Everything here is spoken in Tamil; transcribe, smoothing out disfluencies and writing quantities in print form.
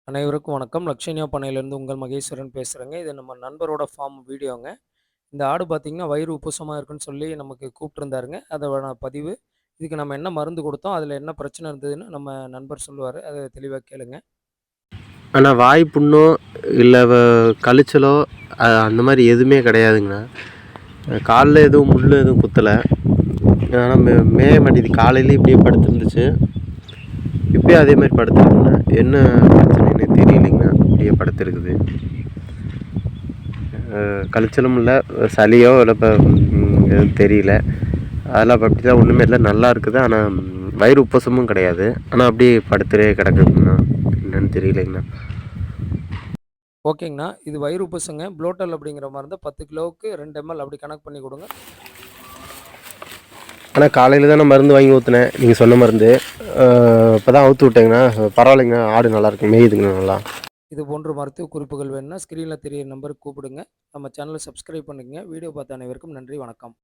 அனைவருக்கும் வணக்கம். லக்ஷன்யா பண்ணையிலேருந்து உங்கள் மகேஸ்வரன் பேசுறேங்க. இது நம்ம நண்பரோட ஃபார்ம் வீடியோங்க. இந்த ஆடு பார்த்தீங்கன்னா, வயிறு உப்புசமா இருக்குன்னு சொல்லி நமக்கு கூப்பிட்டுருந்தாருங்க. அதோட பதிவு. இதுக்கு நம்ம என்ன மருந்து குடுத்தோம், அதில என்ன பிரச்சனை இருந்ததுன்னு நம்ம நண்பர் சொல்லுவாரு. அத தெளிவா கேளுங்க. ஆனா வாய் புண்ணோ, இல்ல கழிச்சலோ அந்த மாரி எதுவுமே கிடையாதுங்கண்ணா. கால்ல எதுவும் முள்ளு எதுவும் குத்தல. ஆனா மேய மாட்டேங்குது. காலையிலேயும் இப்படியே படுத்துருந்துச்சு. இப்பயும் அதே மாரி படுத்துருக்குண்ணா. என்ன பிரச்சனைன்னு தெரியலைங்கண்ணா. இப்படியே படுத்துருக்குது. கழிச்சலும் இல்ல, சளியோ இல்ல எதுவும் தெரியல. அதெல்லாம் அப்படிலாம் ஒன்றுமே இல்லை. நல்லா இருக்குது. ஆனால் வயிறு உப்பசமும் கிடையாது. ஆனால் அப்படியே படுத்துட்டே கிடக்குதுங்கண்ணா. என்னன்னு தெரியலைங்கண்ணா. ஓகேங்கண்ணா. இது வயிறு உப்புசுங்க. புளோட்டல் அப்படிங்கிற மருந்த 10 கிலோவுக்கு 2 எம்எல் அப்படி கணக்கு பண்ணி குடுங்க. ஆனால் காலையில் தான் நான் மருந்து வாங்கி ஊற்றினேன், நீங்கள் சொன்ன மருந்து. இப்போ தான் அவுத்து விட்டேங்கண்ணா. பரவாயில்லைங்கண்ணா. ஆடு நல்லாயிருக்கு, மேயுதுங்கண்ணா நல்லா. இது போன்ற மருத்துவ குறிப்புகள் வேணும்னா, ஸ்க்ரீன்ல தெரியிற நம்பருக்கு கூப்பிடுங்க. நம்ம சேனல சப்ஸ்கிரைப் பண்ணுங்க. வீடியோ பார்த்த அனைவருக்கும் நன்றி, வணக்கம்.